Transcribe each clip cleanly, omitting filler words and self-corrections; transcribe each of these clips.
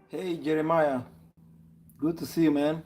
Hey Jeremiah, good to see you, man.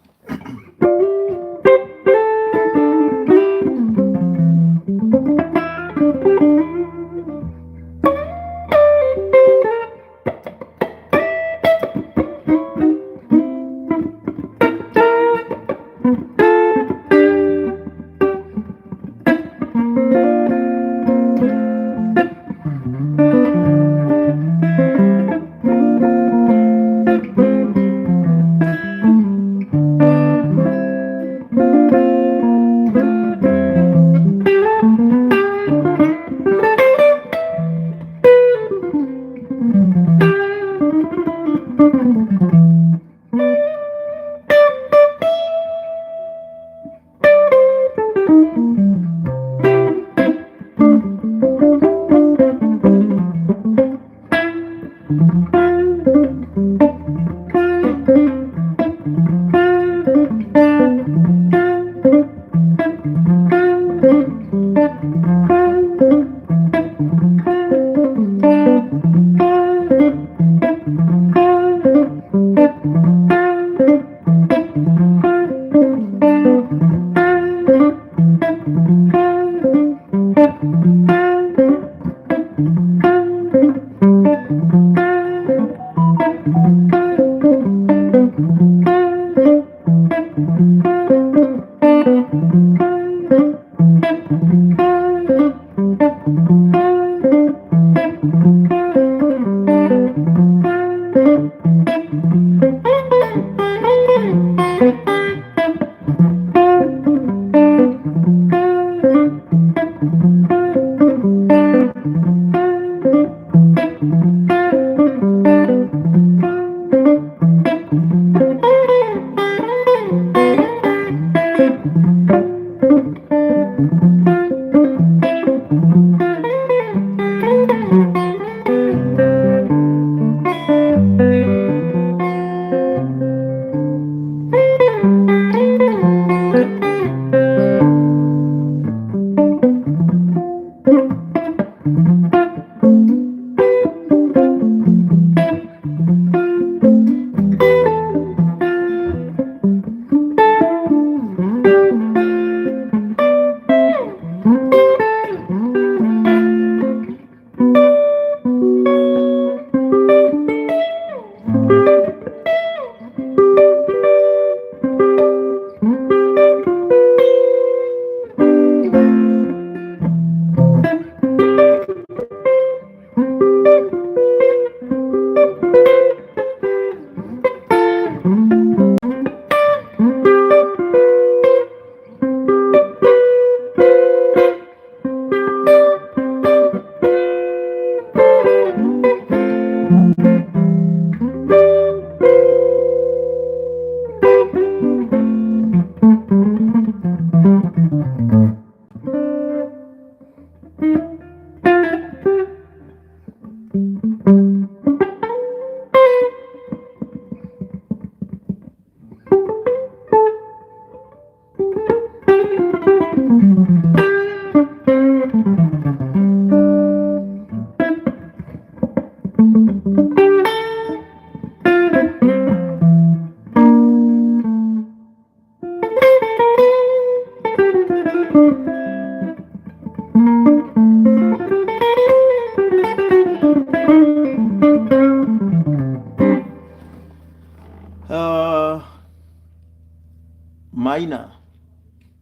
Maina,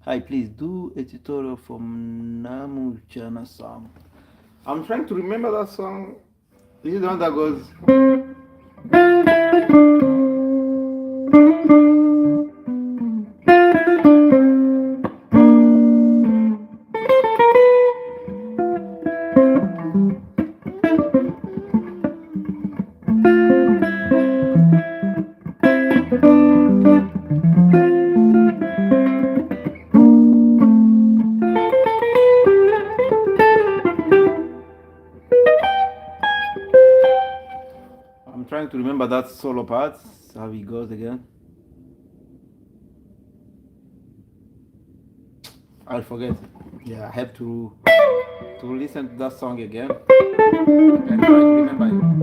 hi, please do a tutorial from Namu Jana song. I'm trying to remember that song. This is the one that goes. that solo part, how it goes again. I'll forget. Yeah, I have to listen to that song again and try to remember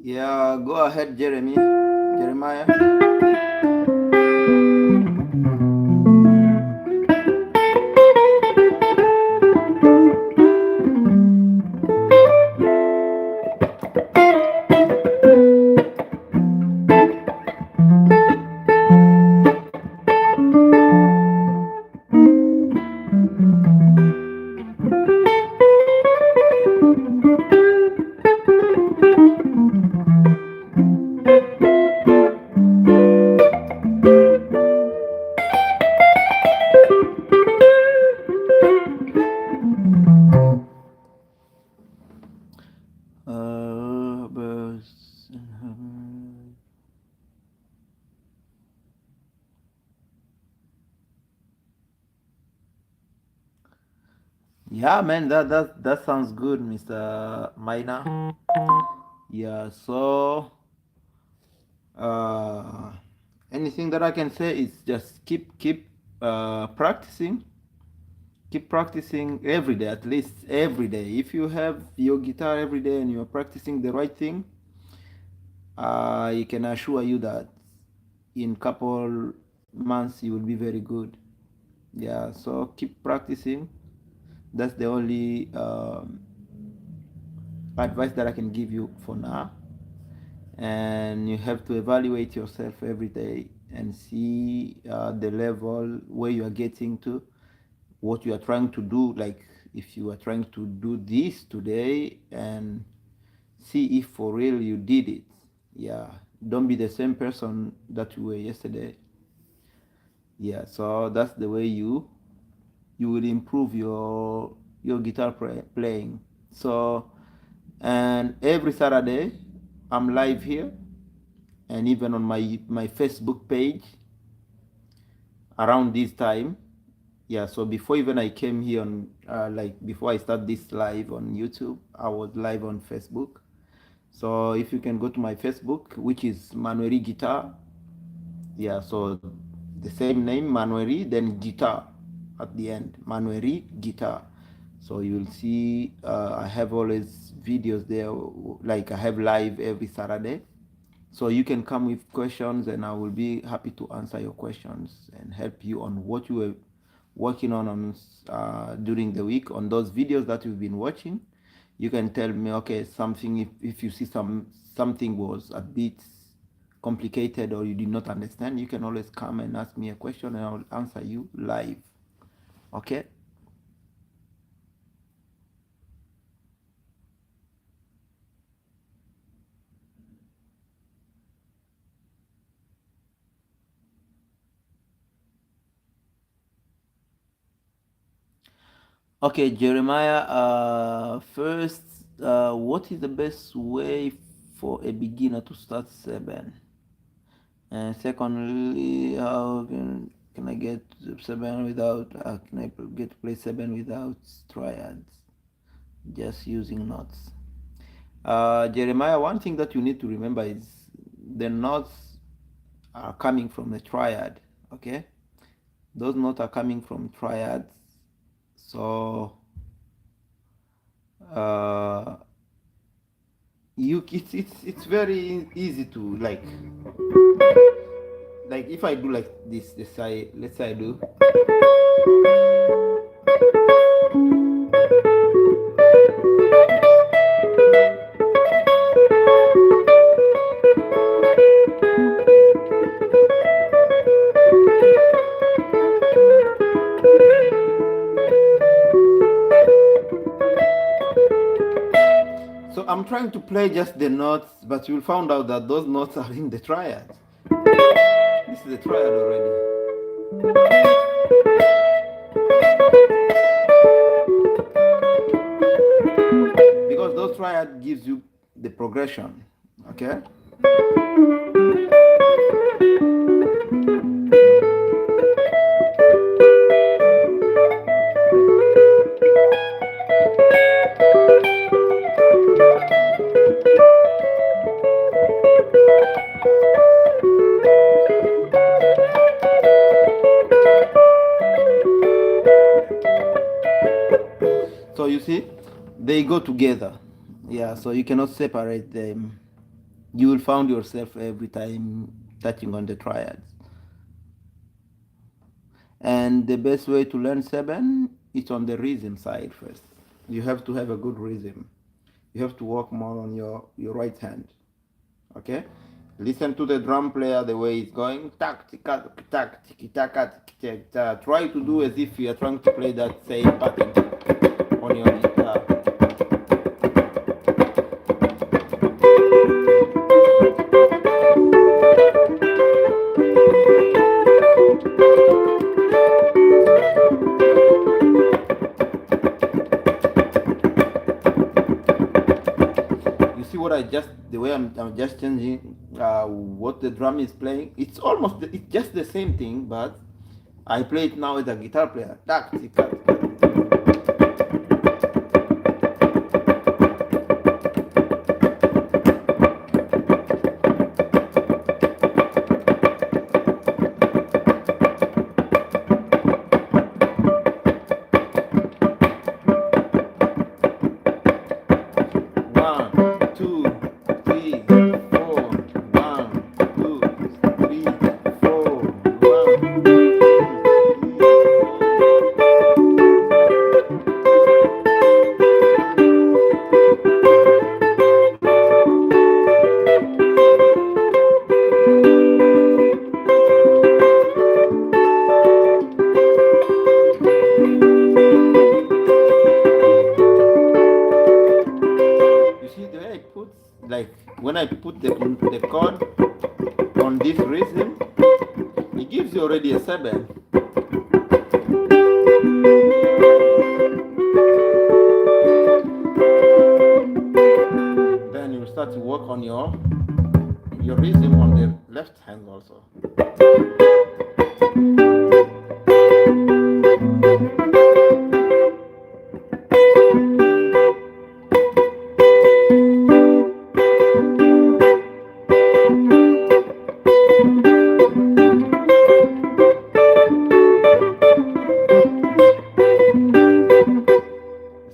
Yeah, go ahead, Jeremiah. Yeah, man, that sounds good, Mr. Mina. Yeah, so uh, anything that I can say is just keep practicing. Keep practicing every day, at least every day. If you have your guitar every day and you're practicing the right thing, I can assure you that in couple months you will be very good. Yeah, so keep practicing. That's the only advice that I can give you for now. And you have to evaluate yourself every day and see the level where you are getting to, what you are trying to do. Like if you are trying to do this today, and see if for real you did it. Yeah, don't be the same person that you were yesterday. Yeah, so that's the way you will improve your guitar playing. So, and every Saturday I'm live here, and even on my Facebook page around this time. Yeah, so before even I came here on like before I start this live on YouTube, I was live on Facebook. So if you can go to my Facebook, which is Manueri Guitar. Yeah, so the same name, Manueri, then guitar at the end, Manueri Guitar. So you'll see I have always videos there, like I have live every Saturday. So you can come with questions and I will be happy to answer your questions and help you on what you were working on during the week on those videos that you've been watching. You can tell me, okay, something, if you see something was a bit complicated or you did not understand, you can always come and ask me a question and I'll answer you live. Okay? Okay, Jeremiah, first, what is the best way for a beginner to start seven? And secondly, how can I get seven without, can I get to play seven without triads, just using notes? Jeremiah, one thing that you need to remember is the notes are coming from the triad, okay? Those notes are coming from triads. So it's very easy to like if I do like this let's say I do, I'm trying to play just the notes, but you'll find out that those notes are in the triad. This is the triad already. Because those triad gives you the progression, okay? So you see, they go together. Yeah, so you cannot separate them. You will find yourself every time touching on the triads. And the best way to learn seven is on the rhythm side first. You have to have a good rhythm. You have to work more on your right hand. Okay? Listen to the drum player the way it's going. Tak, tika, tak, tiki, taka, tiki, tak. Try to do as if you are trying to play that same pattern on your guitar. You see what the way I'm just changing what the drum is playing. It's just the same thing, but I play it now as a guitar player. Tak, tika, tika. When I put the chord on this rhythm, it gives you already a 7. Then you start to work on your rhythm on the left hand also.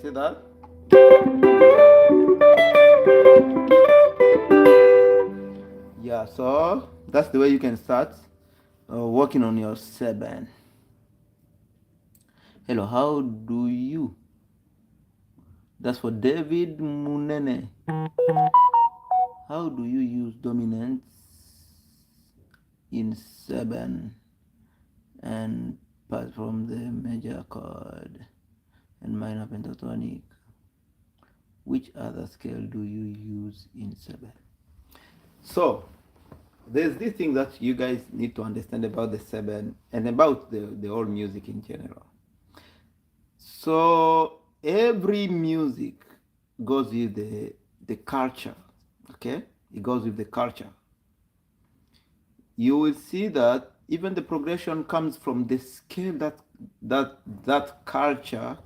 See that? Yeah, so that's the way you can start working on your 7. Hello, how do you? That's for David Munene. How do you use dominance in 7 and apart from the major chord and minor pentatonic? Which other scale do you use in 7? So there's this thing that you guys need to understand about the 7 and about the whole music in general. So every music goes with the culture, okay? It goes with the culture. You will see that even the progression comes from the scale that culture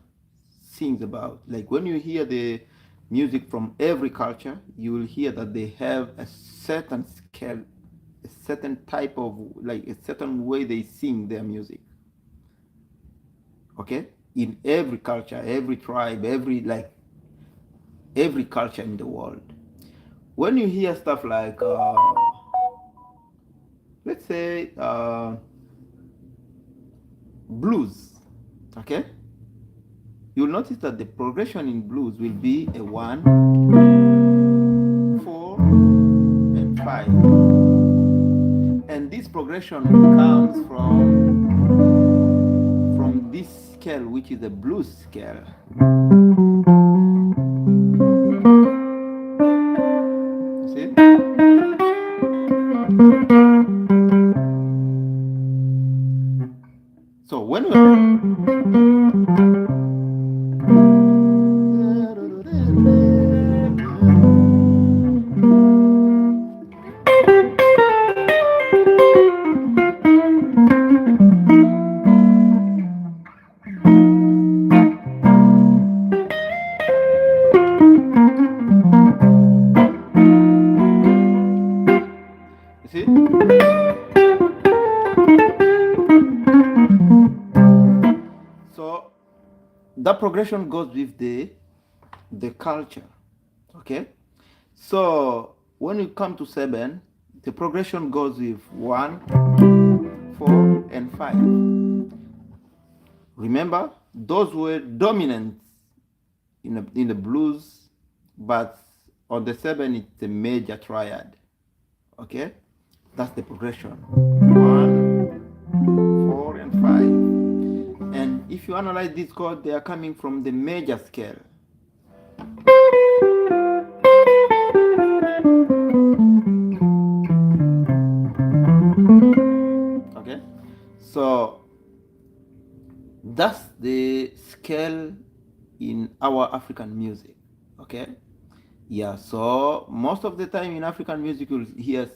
sings about. Like when you hear the music from every culture, you will hear that they have a certain scale, a certain type of, like a certain way they sing their music. Okay? In every culture, every tribe, every culture in the world. When you hear stuff like, let's say, blues, okay? You'll notice that the progression in blues will be a 1, 4, and 5. And this progression comes from this scale, which is the blues scale. So when we you see, so that progression goes with the culture. Okay, so when you come to 7, the progression goes with 1, 4, and 5. Remember, those were dominant in the blues, but on the 7 it's a major triad. Okay, that's the progression: 1, 4, and 5. And if you analyze these chords, they are coming from the major scale. Okay, so that's the scale in our African music. Okay, yeah, so most of the time in African music you'll hear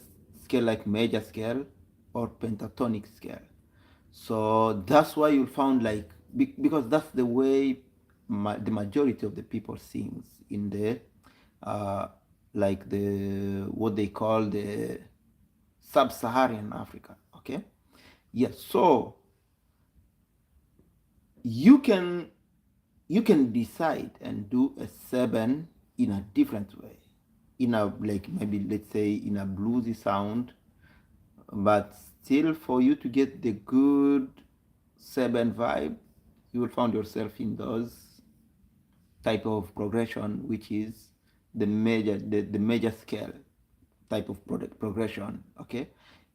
scale like major scale or pentatonic scale. So that's why you'll find like, because that's the way the majority of the people sings in the like the what they call the sub-Saharan Africa. Okay, yeah, so you can decide and do a 7 in a different way, in a, like, maybe let's say in a bluesy sound, but still for you to get the good 7 vibe, you will find yourself in those type of progression, which is the major scale type of progression. Okay,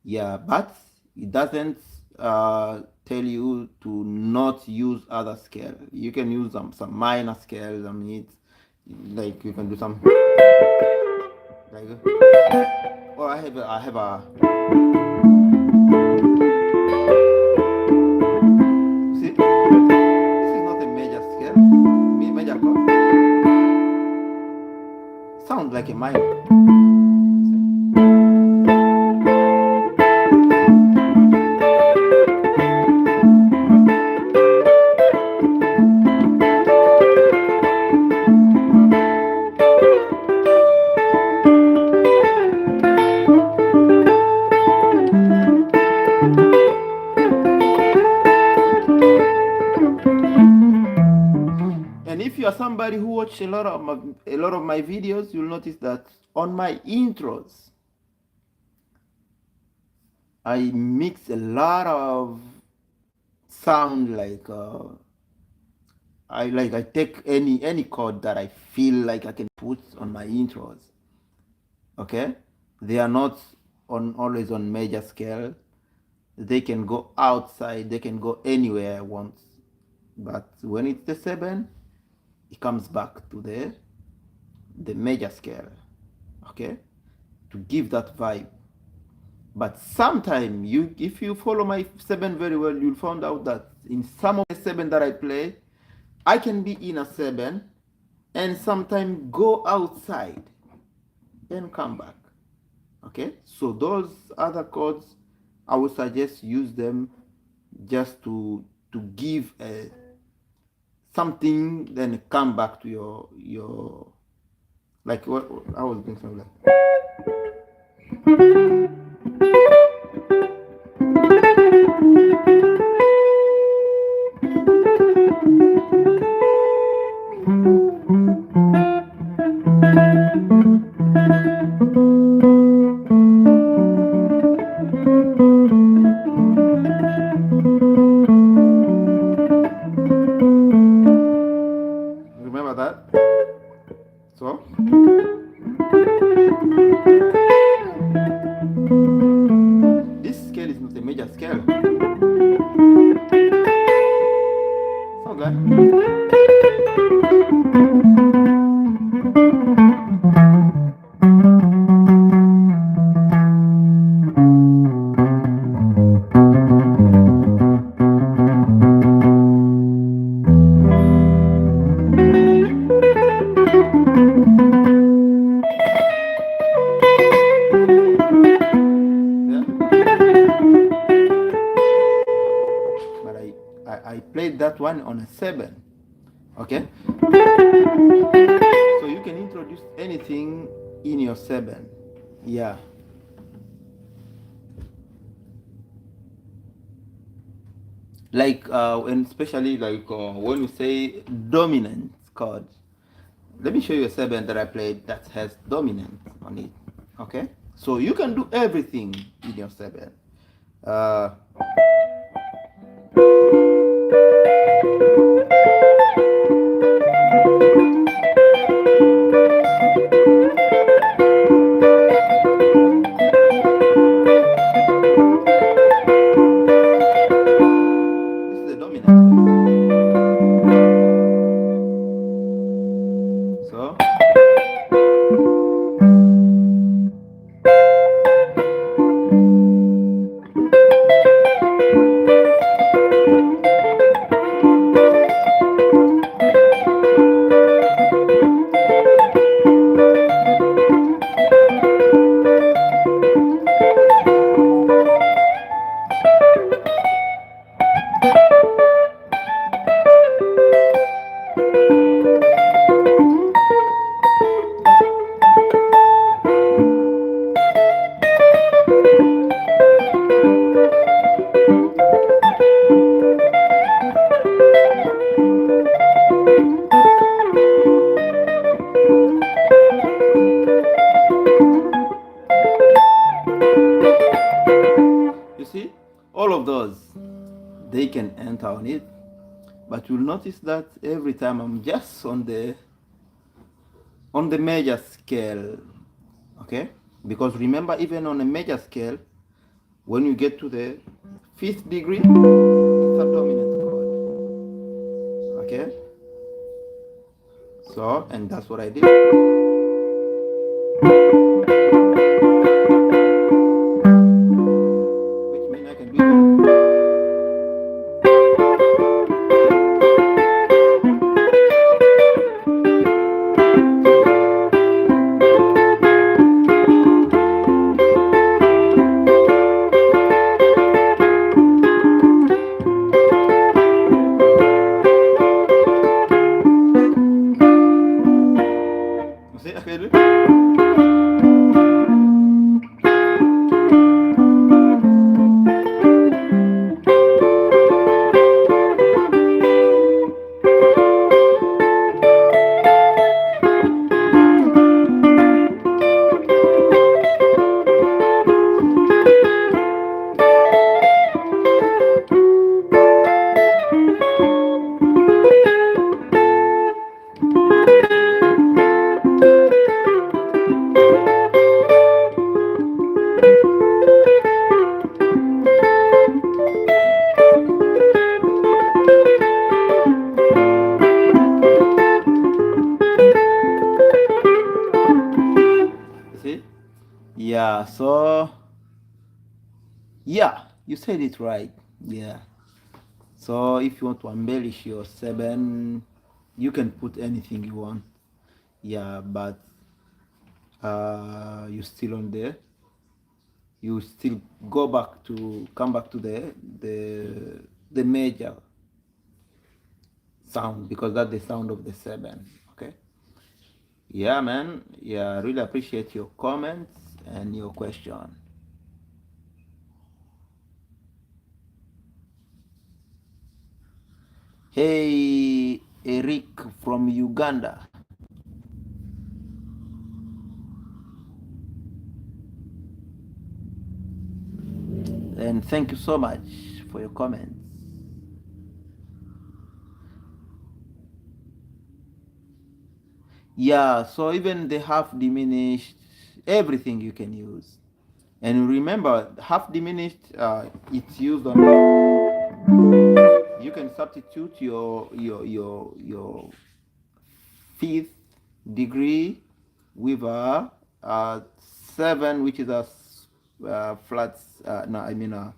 yeah, but it doesn't tell you to not use other scale. You can use some minor scales. I mean, it's like you can do some like, or I have a see, this is not a major scale, major chord. Sounds like a minor. And if you are somebody who watched a lot of my videos, you'll notice that on my intros, I mix a lot of sound, like I take any chord that I feel like I can put on my intros. Okay, they are not always on major scale. They can go outside. They can go anywhere I want. But when it's the 7, it comes back to the major scale. Okay, to give that vibe. But sometimes if you follow my 7 very well, you'll find out that in some of the 7 that I play, I can be in a 7 and sometimes go outside and come back. Okay, so those other chords, I would suggest use them just to give something, then come back to your like what I was doing something like. Remember that? So this scale is not a major scale. Okay. 1 on a 7. Okay, so you can introduce anything in your 7. Yeah, like and especially like when you say dominant chord. Let me show you a 7 that I played that has dominant on it. Okay, so you can do everything in your 7. uh, this is the dominant. So you see, all of those, they can enter on it, but you'll notice that every time I'm just on the major scale. Okay, because remember, even on a major scale, when you get to the 5th degree, it's a dominant chord. Okay, so, and that's what I did. Which means I can do it. You see, I can do it. See? Yeah, so yeah, you said it right. Yeah. So if you want to embellish your 7, you can put anything you want. Yeah, but you still on there. You still come back to the major sound, because that's the sound of the 7. Okay. Yeah, man. Yeah, I really appreciate your comments and your question. Hey, Eric from Uganda. And thank you so much for your comments. Yeah, so even the half diminished, everything you can use. And remember, half diminished, it's used on. You can substitute your 5th degree with a 7, which is a flat. No, I mean a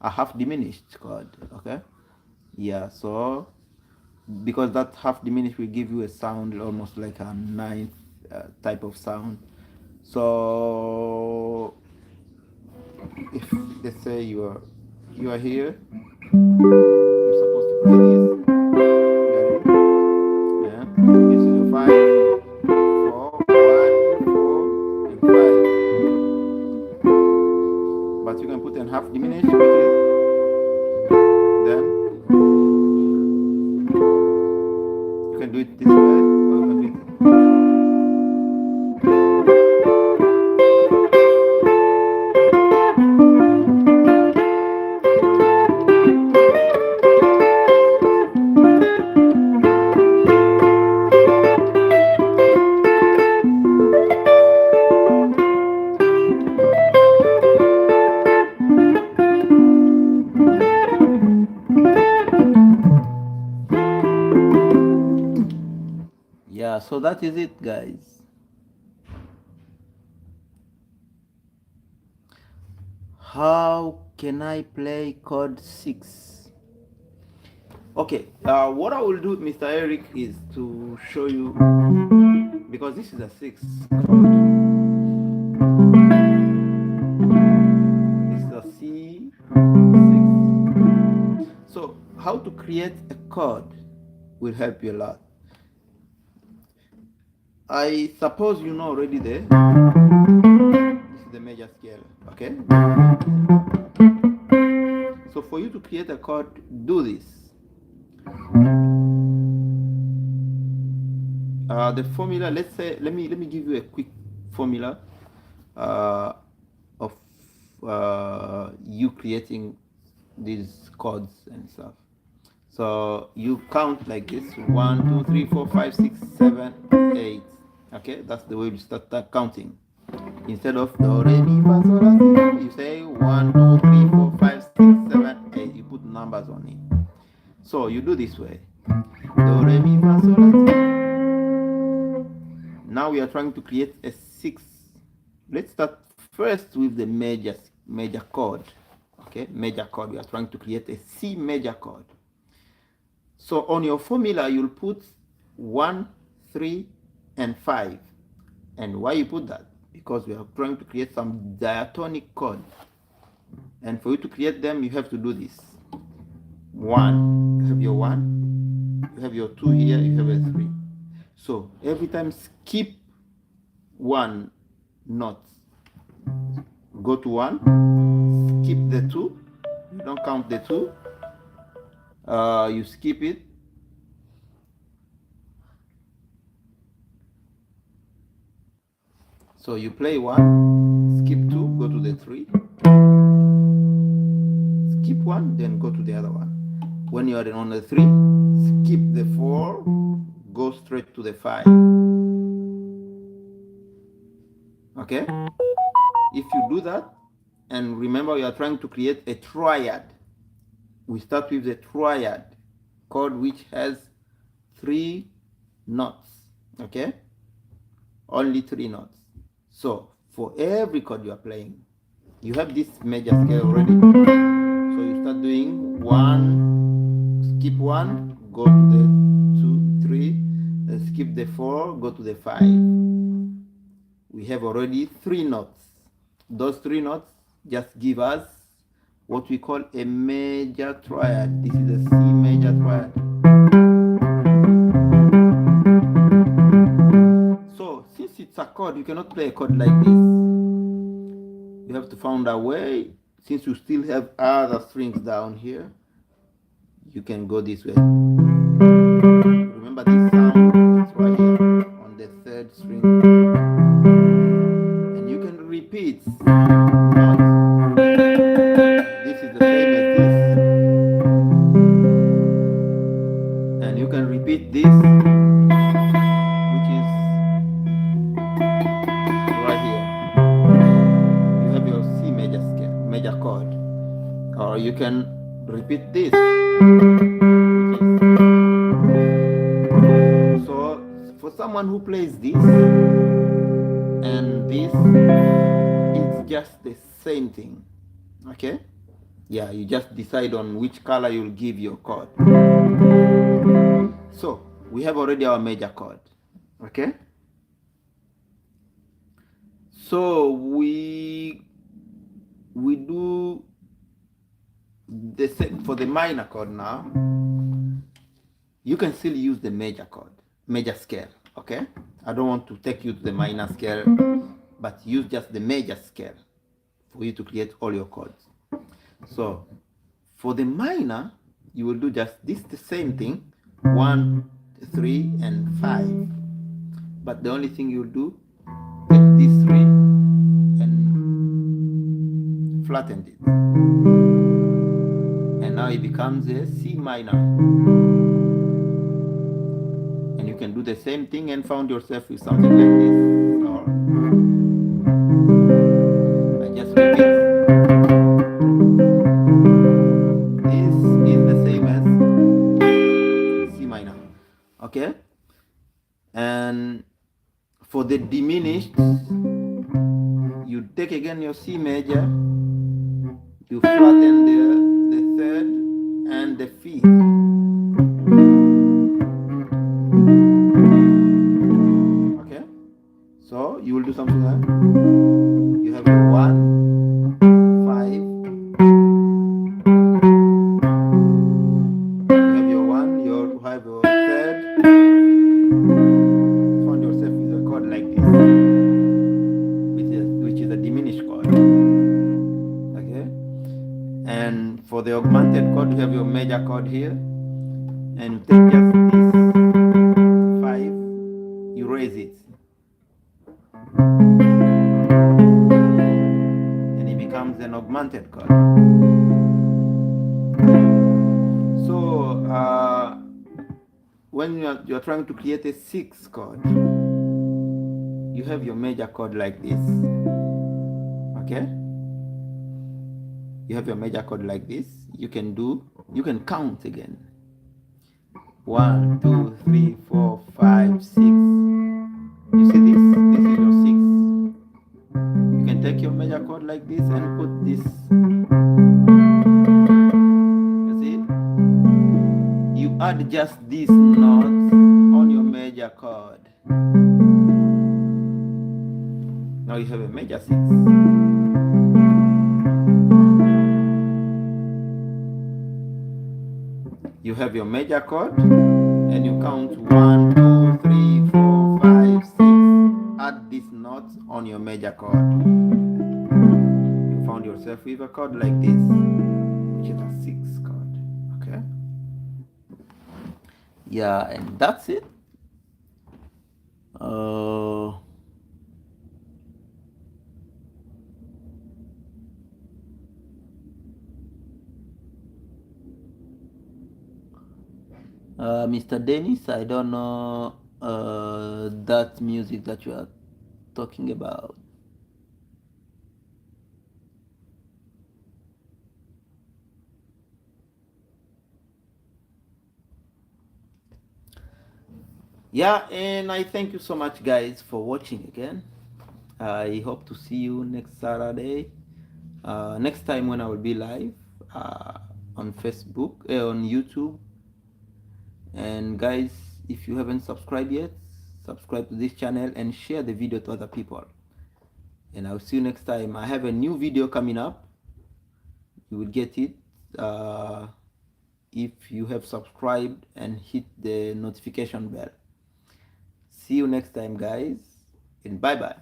half diminished chord. Okay. Yeah. So because that half diminished will give you a sound almost like a 9th type of sound. So if let's say you are here, you're supposed to play this. can do it this way, or you can do it. Yeah, so that is it, guys. How can I play chord 6? Okay, what I will do, Mr. Eric, is to show you, because this is a 6 chord. This is a C6. So how to create a chord will help you a lot. I suppose you know already there. This is the major scale, okay? So for you to create a chord, do this. The formula, let's say, let me give you a quick formula of you creating these chords and stuff. So you count like this: 1, 2, 3, 4, 5, 6, 7, 8. Okay, that's the way you start counting. Instead of do, re, mi, fa, sol, la, si, you say 1, 2, 3, 4, 5, 6, 7, 8. You put numbers on it. So you do this way: do, re, mi, fa, sol, la, si. Now we are trying to create a 6. Let's start first with the major chord. Okay, major chord. We are trying to create a C major chord. So on your formula, you'll put 1, 3, and 5. And why you put that? Because we are trying to create some diatonic chord. And for you to create them, you have to do this. 1, you have your 1, you have your 2 here, you have a 3. So every time skip 1 note. Go to 1, skip the 2, you don't count the 2, you skip it. So you play 1, skip 2, go to the 3, skip 1, then go to the other one. When you are on the 3, skip the 4, go straight to the 5. Okay? If you do that, and remember you are trying to create a triad, we start with the triad chord which has 3 notes. Okay? Only 3 notes. So for every chord you are playing, you have this major scale already. So you start doing 1, skip 1, go to the 2, 3, then skip the 4, go to the 5. We have already 3 notes. Those 3 notes just give us what we call a major triad. This is a C major triad. So since it's a chord, you cannot play a chord like this. You have to find a way. Since you still have other strings down here, you can go this way. Remember this sound is right here on the 3rd string. And you can repeat. This is the same as this. And you can repeat this, which is right here. You have your C major scale, major chord. Or you can repeat this. So for someone who plays this and this, it's just the same thing. Okay? Yeah, you just decide on which color you'll give your chord. So we have already our major chord. Okay? So we do the same for the minor chord now. You can still use the major chord, major scale. Okay? I don't want to take you to the minor scale, but use just the major scale for you to create all your chords. So for the minor, you will do just this, the same thing: 1, 3 and 5. But the only thing you'll do, take this 3 and flatten it. And now it becomes a C minor. And you can do the same thing and found yourself with something like this. So I just repeat. This is the same as C minor. Okay? And for the diminished, you take again your C major, you flatten the third and the fifth. Okay? So you will do something like you have your 1, 5, you have your 1, you have your third, find yourself with a chord like this, which is a diminished chord. Okay? And for the augmented chord, you have your major chord here, and you take just this 5, you raise it, and it becomes an augmented chord. So when you're trying to create a 6 chord, you have your major chord like this. Okay? You have your major chord like this. You can count again. 1, 2, 3, 4, 5, 6. You see this? This is your 6. You can take your major chord like this and put this. You see? You add just these notes on your major chord. Now you have a major 6. You have your major chord and you count 1, 2, 3, 4, 5, 6. Add these notes on your major chord. You found yourself with a chord like this, which is a 6 chord. Okay? Yeah, and that's it. Mr. Dennis, I don't know that music that you are talking about. Yeah, and I thank you so much, guys, for watching again. I hope to see you next Saturday. Next time when I will be live on Facebook, on YouTube. And guys, if you haven't subscribed yet, subscribe to this channel and share the video to other people. And I'll see you next time. I have a new video coming up. You will get it if you have subscribed and hit the notification bell. See you next time, guys, and bye-bye.